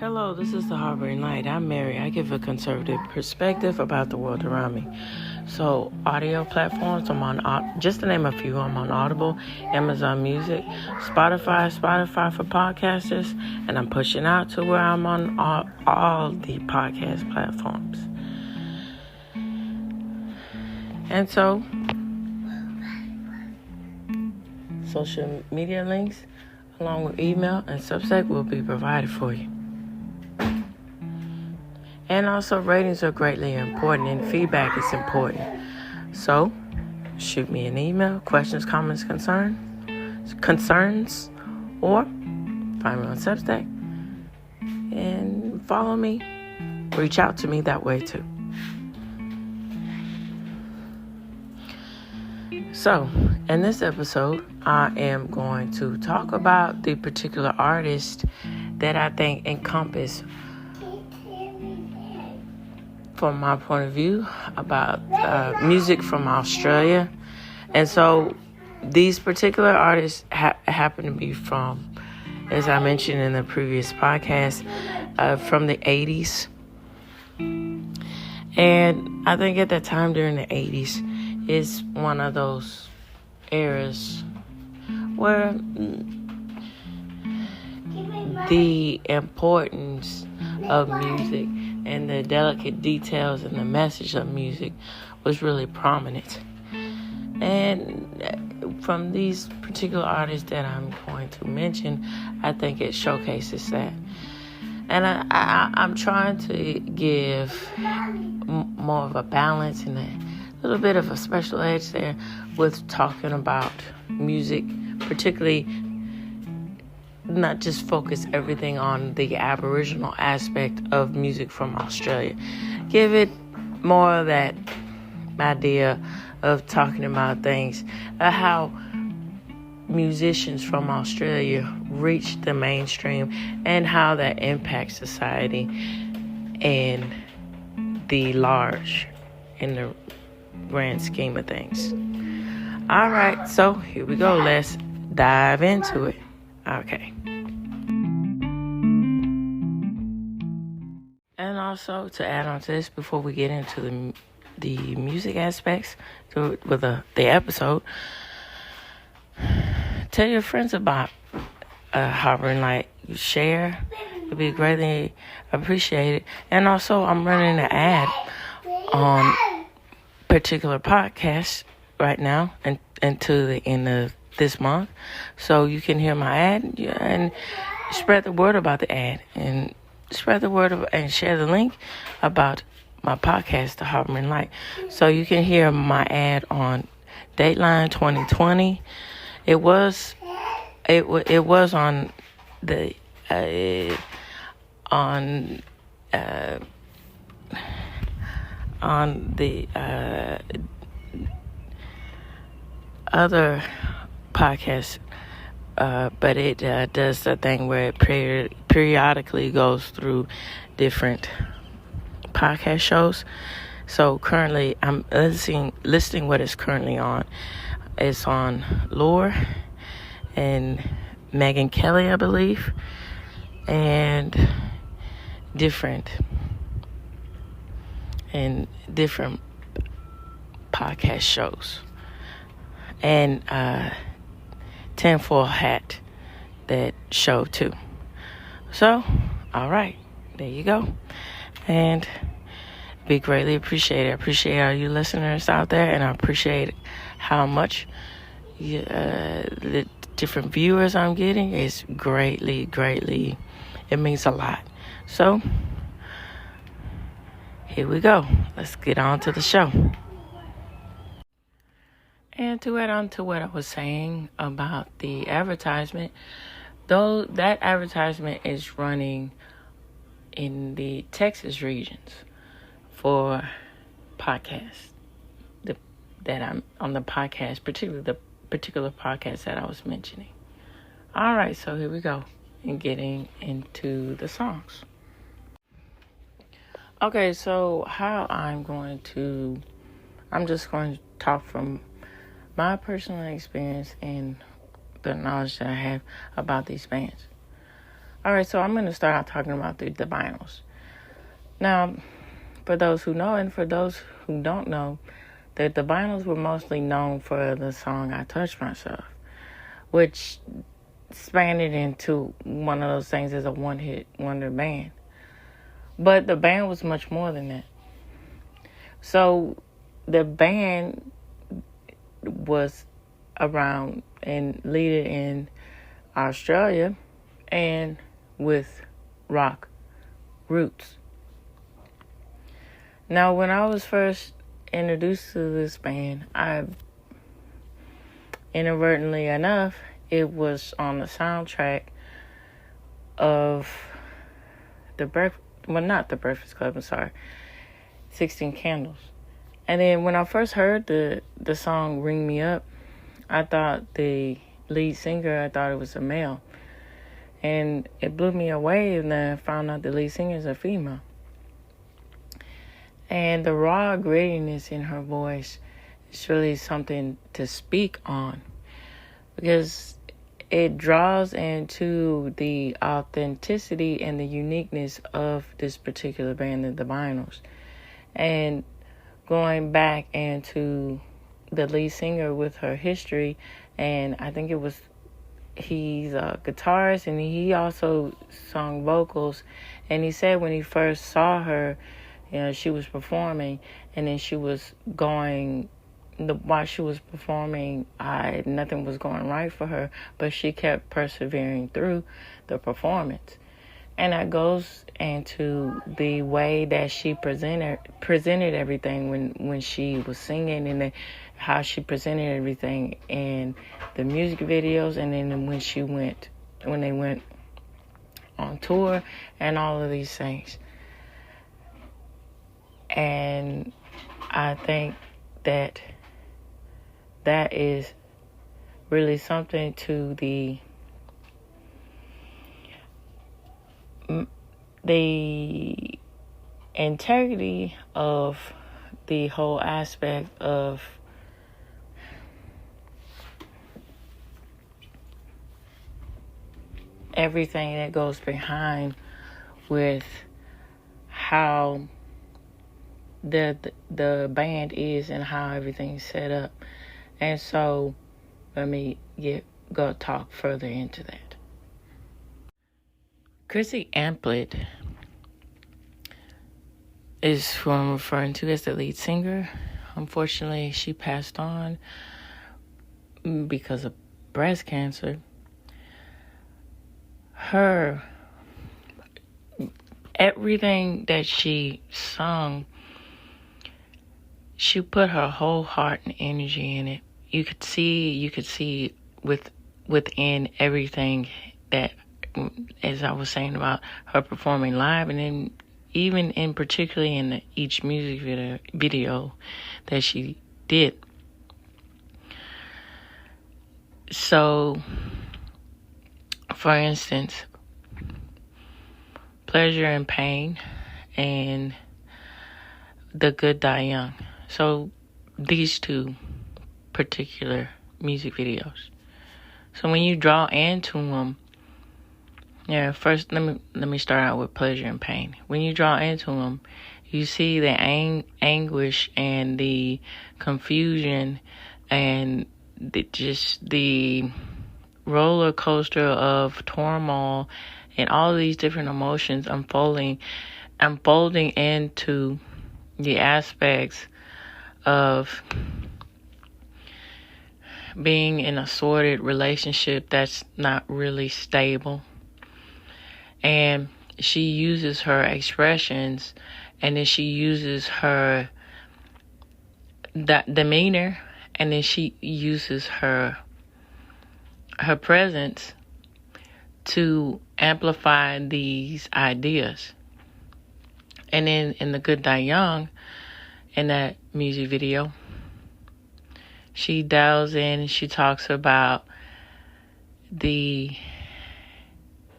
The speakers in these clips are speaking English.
Hello, this is the Harboring Light. I'm Mary. I give a conservative perspective about the world around me. So, audio platforms, I'm on, just to name a few, I'm on Audible, Amazon Music, Spotify for podcasters, and I'm pushing out to where I'm on all the podcast platforms. And so, social media links, along with email and Substack, will be provided for you. And also, ratings are greatly important, and feedback is important. So, shoot me an email, questions, comments, concerns, or find me on Substack and follow me. Reach out to me that way too. So, in this episode, I am going to talk about the particular artist that I think encompass, from my point of view, about music from Australia. And so these particular artists happen to be from, as I mentioned in the previous podcast, from the 80s. And I think at that time during the 80s is one of those eras where the importance of music and the delicate details and the message of music was really prominent. And from these particular artists that I'm going to mention, I think it showcases that. And I'm trying to give more of a balance and a little bit of a special edge there with talking about music, particularly not just focus everything on the Aboriginal aspect of music from Australia. Give it more of that idea of talking about things, how musicians from Australia reach the mainstream and how that impacts society and the large in the grand scheme of things. All right, so here we go. Let's dive into it. Okay. And also, to add on to this, before we get into the music aspects with the episode, tell your friends about Harboring Light. Share. It'd be greatly appreciated. And also, I'm running an ad on particular podcasts right now and until the end of this month, so you can hear my ad and spread the word about the ad, and spread the word and share the link about my podcast, The Harboring Light, so you can hear my ad on Dateline 2020. It was on the other podcast, but it does the thing where it periodically goes through different podcast shows. So currently, I'm listing what is currently on. It's on Lure and Megyn Kelly, I believe, and different podcast shows. And Tinfoil Hat, that show too. So, all right, there you go. And be greatly appreciated. I appreciate all you listeners out there, and I appreciate how much the different viewers I'm getting. Is greatly, it means a lot. So, here we go. Let's get on to the show. And to add on to what I was saying about the advertisement, though that advertisement is running in the Texas regions for podcasts, that I'm on the podcast, particularly the particular podcast that I was mentioning. All right, so here we go, and getting into the songs. Okay, so how I'm just going to talk from my personal experience and the knowledge that I have about these bands. All right, so I'm going to start out talking about the Divinyls. Now, for those who know and for those who don't know, the Divinyls were mostly known for the song I Touched Myself, which expanded into one of those things as a one-hit wonder band. But the band was much more than that. So the band was around and leaded in Australia and with rock roots. Now, when I was first introduced to this band, inadvertently enough, it was on the soundtrack of not The Breakfast Club, I'm sorry, 16 Candles. And then when I first heard the song Ring Me Up, I thought the lead singer, I thought it was a male. And it blew me away, and then I found out the lead singer is a female. And the raw grittiness in her voice is really something to speak on, because it draws into the authenticity and the uniqueness of this particular band, the Divinyls. And going back into the lead singer with her history, and I think he's a guitarist, and he also sung vocals. And he said when he first saw her, she was performing, and then she was while she was performing, nothing was going right for her, but she kept persevering through the performance. And that goes into the way that she presented everything when she was singing, and how she presented everything in the music videos, and then when they went on tour and all of these things. And I think that is really something to the integrity of the whole aspect of everything that goes behind with how the band is and how everything's set up. And so let me go talk further into that. Chrissy Amplet is who I'm referring to as the lead singer. Unfortunately, she passed on because of breast cancer. Everything that she sung, she put her whole heart and energy in it. You could see within everything that, as I was saying about her performing live, and then even in particularly in each music video that she did. So, for instance, Pleasure and Pain and The Good Die Young. So these two particular music videos. So when you draw into them, first let me start out with Pleasure and Pain. When you draw into them, you see the anguish and the confusion and the roller coaster of turmoil and all these different emotions unfolding into the aspects of being in a sordid relationship that's not really stable. And she uses her expressions, and then she uses her demeanor, and then she uses her presence to amplify these ideas. And then in The Good Die Young, in that music video, she dials in and she talks about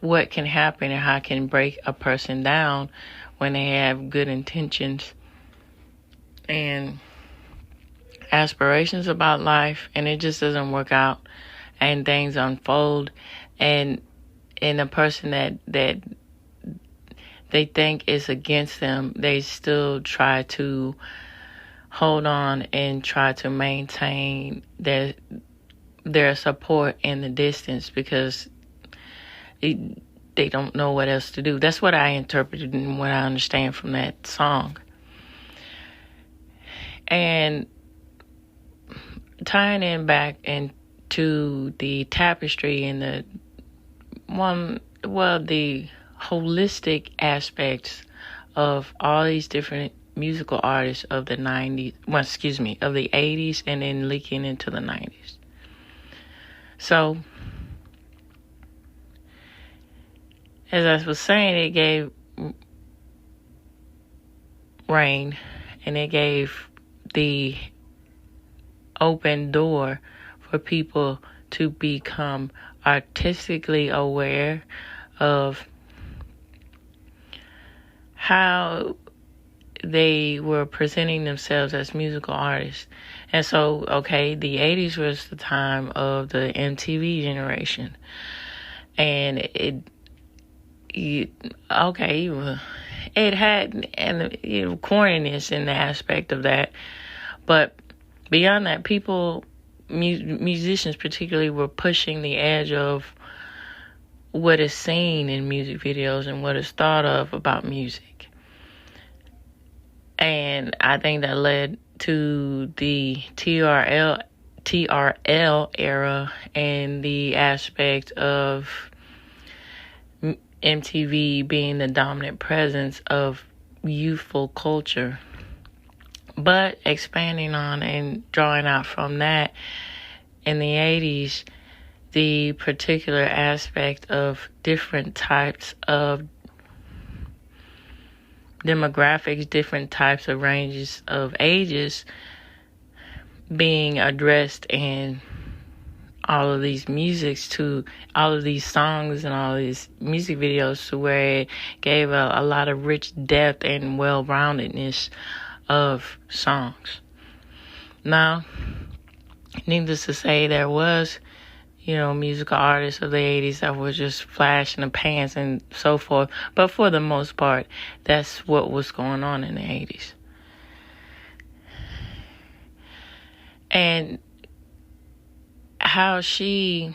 what can happen and how it can break a person down when they have good intentions and aspirations about life, and it just doesn't work out, and things unfold, and and a person that they think is against them, they still try to hold on and try to maintain their support in the distance because they don't know what else to do. That's what I interpreted and what I understand from that song. And tying in back into the tapestry and the holistic aspects of all these different musical artists of the 90s, of the 80s and then leaking into the 90s. So, as I was saying, it gave Rain and it gave the open door for people to become artistically aware of how they were presenting themselves as musical artists. And so, okay, the 80s was the time of the MTV generation. And it had corniness in the aspect of that. But beyond that, musicians particularly, were pushing the edge of what is seen in music videos and what is thought of about music. And I think that led to the TRL era and the aspect of MTV being the dominant presence of youthful culture. But expanding on and drawing out from that, in the 80s, the particular aspect of different types of demographics, different types of ranges of ages being addressed in all of these all of these songs and all of these music videos, to where it gave a lot of rich depth and well-roundedness of songs. Now, needless to say, there was, musical artists of the 80s that were just flash in the pants and so forth. But for the most part, that's what was going on in the 80s. And how she,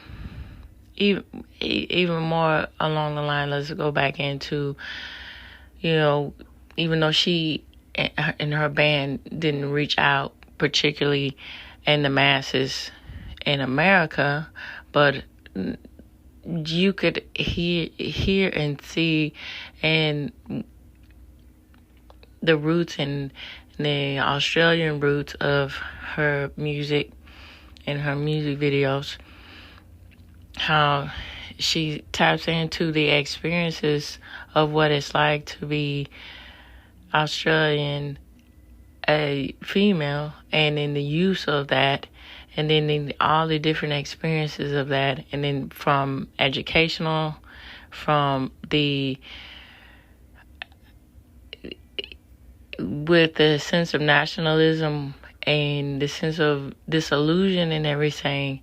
even more along the line, let's go back into, even though she and her band didn't reach out particularly in the masses in America, but you could hear and see and the roots and the Australian roots of her music and her music videos, how she taps into the experiences of what it's like to be Australian, a female, and in the use of that, and then in all the different experiences of that, and then from educational, from with the sense of nationalism and the sense of disillusion and everything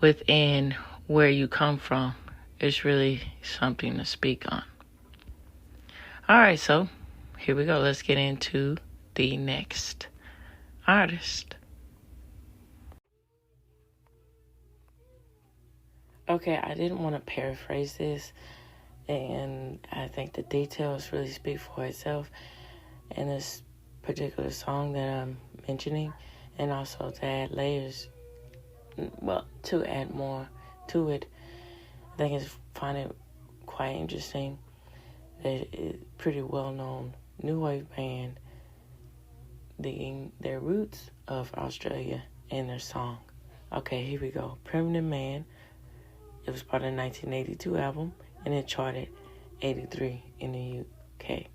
within where you come from. It's really something to speak on. All right, so here we go. Let's get into the next artist. Okay, I didn't want to paraphrase this, and I think the details really speak for itself in this particular song that I'm mentioning, and also to add layers, to add more to it. I think find it quite interesting that it's pretty well-known new wave band digging their roots of Australia in their song. Okay, here we go. Primitive Man. It was part of the 1982 album, and it charted 83 in the UK.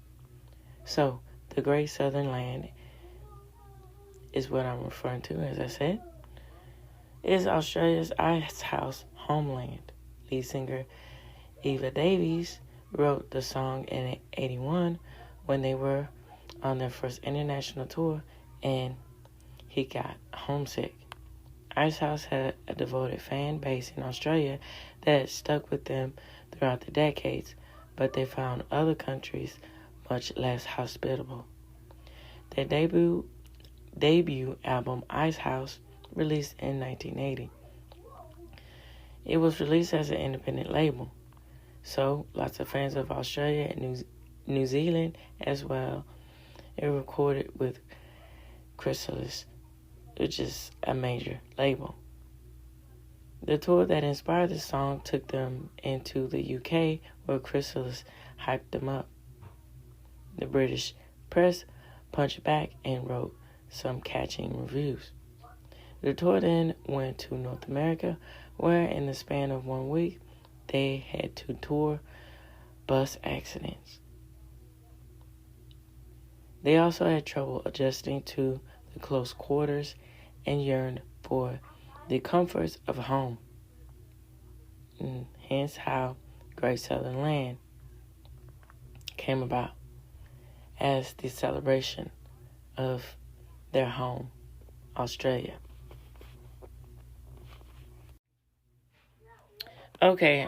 So, the Great Southern Land is what I'm referring to, as I said. Is Australia's ice house homeland. Lead singer Eva Davies wrote the song in 81 when they were on their first international tour, and he got homesick. Icehouse had a devoted fan base in Australia that stuck with them throughout the decades, but they found other countries much less hospitable. Their debut album, Icehouse, released in 1980. It was released as an independent label, so lots of fans of Australia and New Zealand as well. It recorded with Chrysalis, which is a major label. The tour that inspired the song took them into the UK, where Chrysalis hyped them up. The British press punched back and wrote some catching reviews. The tour then went to North America, where in the span of 1 week, they had 2 tour bus accidents. They also had trouble adjusting to the close quarters and yearned for the comforts of home. And hence how Great Southern Land came about as the celebration of their home, Australia. Okay,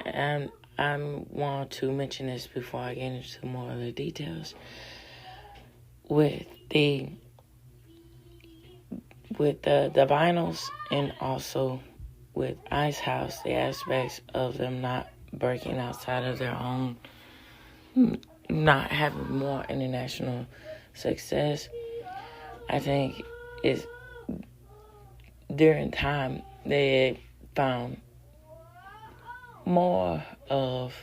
I want to mention this before I get into more of the details. With the vinyls and also with Icehouse, the aspects of them not breaking outside of their own, not having more international success, I think is during time they found more of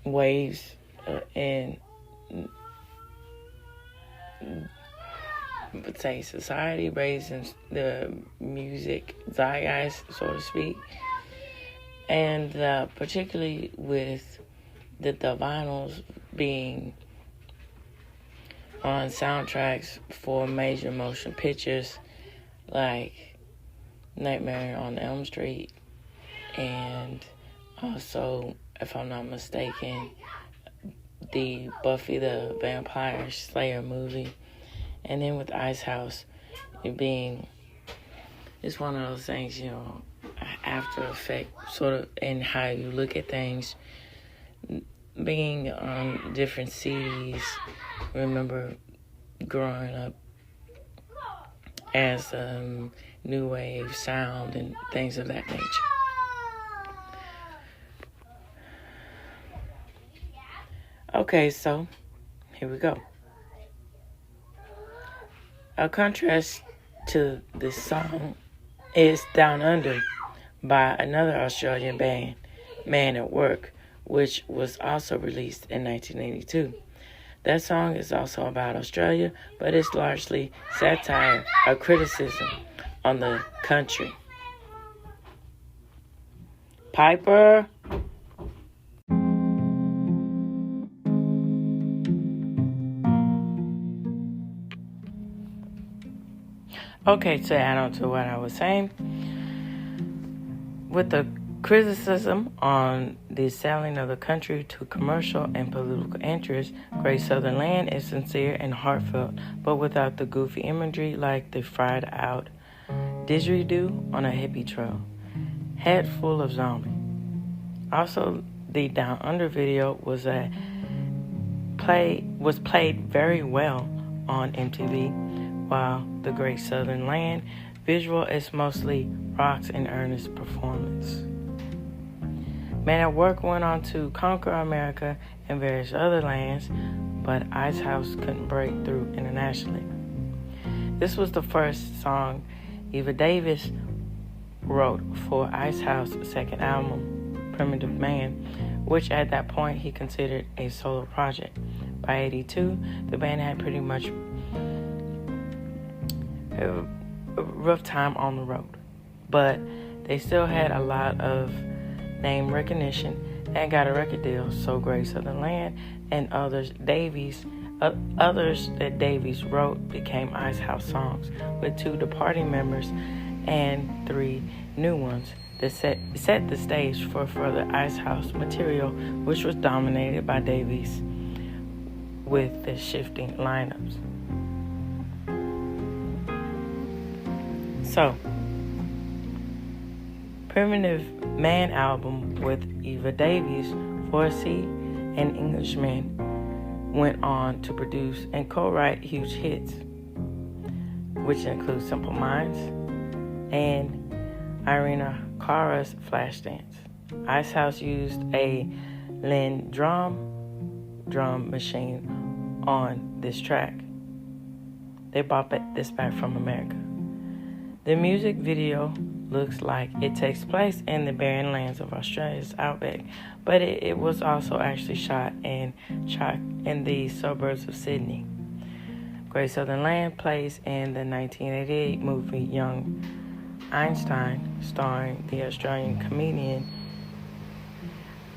waves in, would say, society, raising the music zeitgeist, so to speak, and particularly with the vinyls being on soundtracks for major motion pictures like Nightmare on Elm Street, and also, if I'm not mistaken, the Buffy the Vampire Slayer movie. And then with Icehouse, it being, it's one of those things, after effect, sort of, in how you look at things. Being on different CDs, remember growing up as new wave sound and things of that nature. Okay, so here we go. A contrast to this song is Down Under by another Australian band, Man at Work, which was also released in 1982. That song is also about Australia, but it's largely satire or criticism on the country. Piper. Okay, to add on to what I was saying, with the criticism on the selling of the country to commercial and political interests, Great Southern Land is sincere and heartfelt, but without the goofy imagery like the fried out didgeridoo on a hippie trail, head full of zombies. Also, the Down Under video was played very well on MTV, while the Great Southern Land visual is mostly Rock's and Ernest's performance. Man at Work went on to conquer America and various other lands, but Icehouse couldn't break through internationally. This was the first song Eva Davis wrote for Icehouse's second album, Primitive Man, which at that point he considered a solo project. By 1982, the band had pretty much a rough time on the road, but they still had a lot of name recognition and got a record deal. So Great Southern Land and others that Davies wrote became Icehouse songs, with 2 departing members and 3 new ones that set the stage for further Icehouse material, which was dominated by Davies with the shifting lineups. So, Primitive Man album with Eva Davis, Forsey, and Englishman went on to produce and co-write huge hits, which include Simple Minds and Irina Cara's Flashdance. Icehouse used a Linn drum machine on this track. They brought this back from America. The music video looks like it takes place in the barren lands of Australia's outback, but it was also actually shot in the suburbs of Sydney. Great Southern Land plays in the 1988 movie Young Einstein, starring the Australian comedian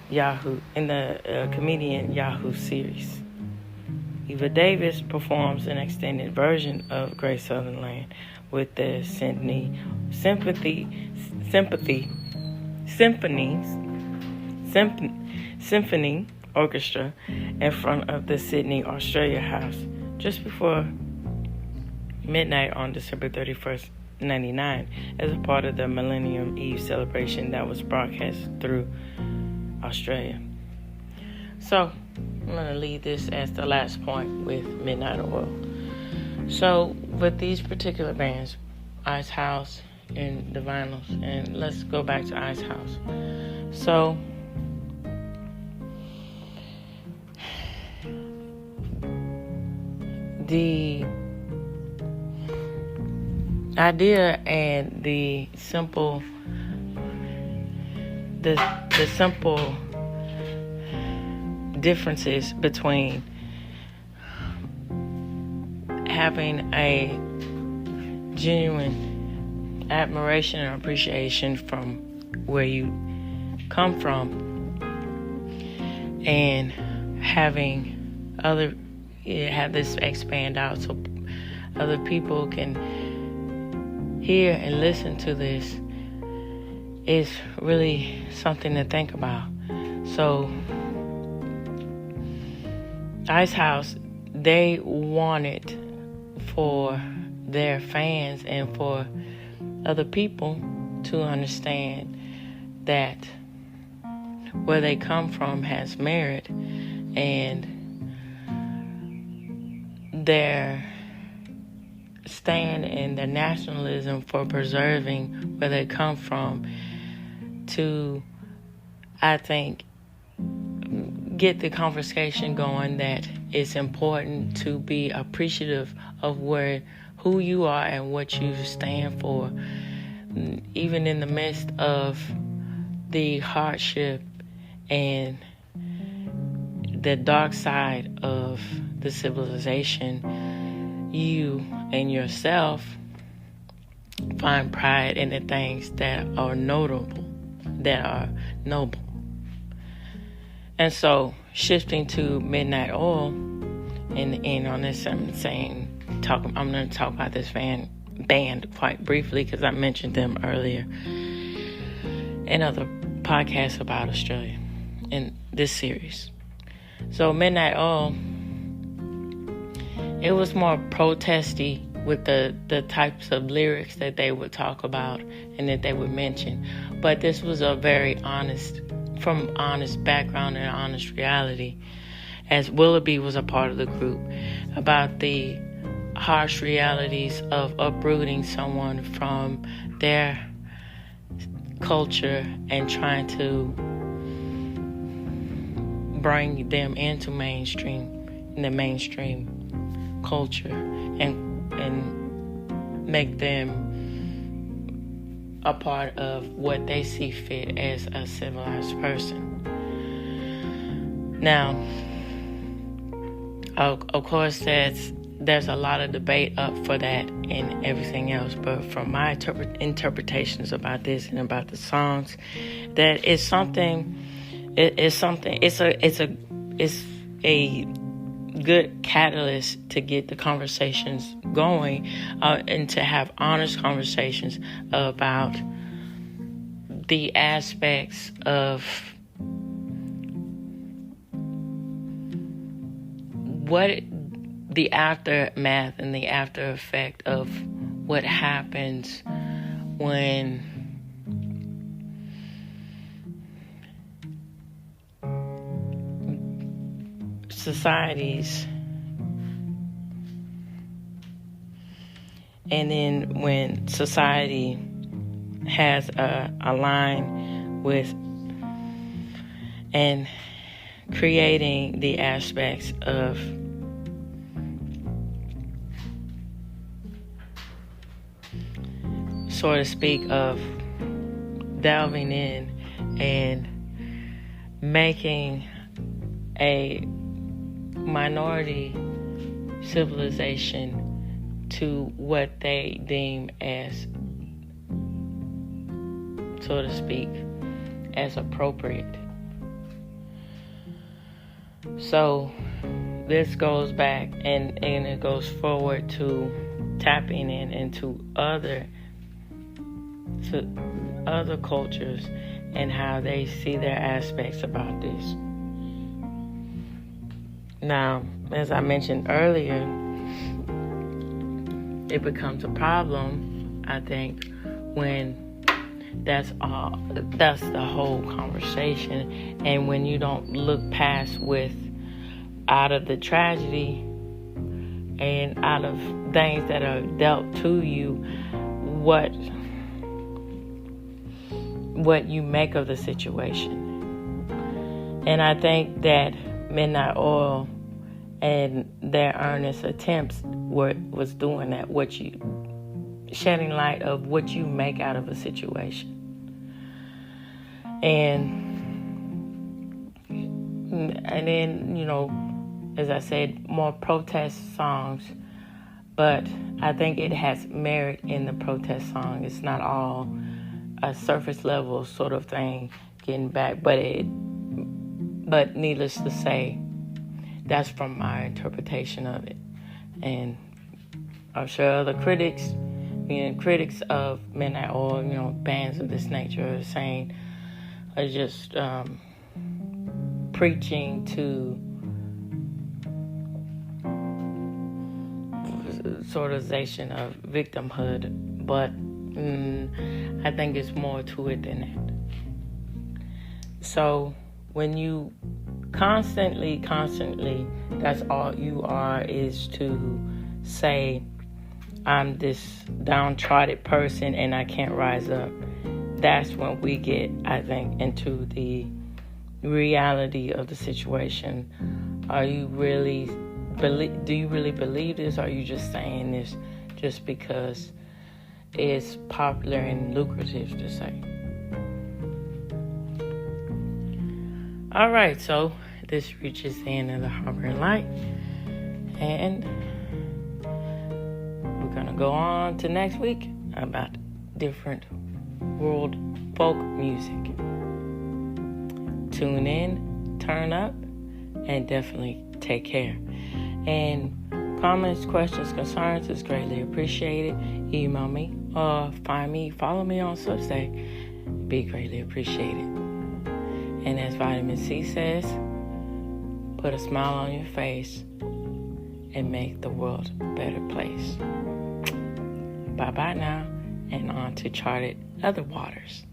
Yahoo series. Eva Davis performs an extended version of Great Southern Land with the Symphony Orchestra in front of the Sydney, Australia house just before midnight on December 31st, 1999, as a part of the Millennium Eve celebration that was broadcast through Australia. So, I'm going to leave this as the last point with Midnight Oil. So, with these particular bands, Icehouse and the Vinyls, and let's go back to Icehouse. So, the idea and the simple differences between having a genuine admiration and appreciation from where you come from and having have this expand out so other people can hear and listen to this is really something to think about. So Icehouse, they wanted for their fans and for other people to understand that where they come from has merit, and their stand in their nationalism for preserving where they come from to, I think, get the conversation going that it's important to be appreciative of who you are and what you stand for, even in the midst of the hardship and the dark side of the civilization. You and yourself find pride in the things that are notable, that are noble. And so, shifting to Midnight Oil, and on this, I'm going to talk about this band quite briefly because I mentioned them earlier in other podcasts about Australia in this series. So, Midnight Oil, it was more protesty with the types of lyrics that they would talk about and that they would mention. But this was a very honest background and honest reality, as Willoughby was a part of the group, about the harsh realities of uprooting someone from their culture and trying to bring them into the mainstream culture and make them a part of what they see fit as a civilized person. Now, of course, there's a lot of debate up for that and everything else, but from my interpretations about this and about the songs, that it's a good catalyst to get the conversations going and to have honest conversations about the aspects of what the aftermath and the after effect of what happens when societies, and then when society has a line with and creating the aspects of so to speak, of delving in and making a minority civilization to what they deem as, so to speak, as appropriate. So this goes back and it goes forward to tapping into other cultures and how they see their aspects about this. Now, as I mentioned earlier, it becomes a problem, I think, when that's the whole conversation, and when you don't look past out of the tragedy and out of things that are dealt to you, what you make of the situation. And I think that Midnight Oil and their earnest attempts was doing that, shedding light of what you make out of a situation. And then, as I said, more protest songs, but I think it has merit in the protest song. It's not all a surface level sort of thing getting back, but needless to say, that's from my interpretation of it. And I'm sure other critics of Midnight Oil, bands of this nature are just preaching to sortization of victimhood, but I think it's more to it than that. So when you constantly, that's all you are, is to say, I'm this downtrodden person and I can't rise up. That's when we get, I think, into the reality of the situation. Do you really believe this, or are you just saying this just because it's popular and lucrative to say? All right, so this reaches the end of the Harbor and Light, and we're gonna go on to next week about different world folk music. Tune in, turn up, and definitely take care. And comments, questions, concerns is greatly appreciated. Email me or follow me on Substack. Be greatly appreciated. And as Vitamin C says, put a smile on your face and make the world a better place. Bye-bye now, and on to charted other waters.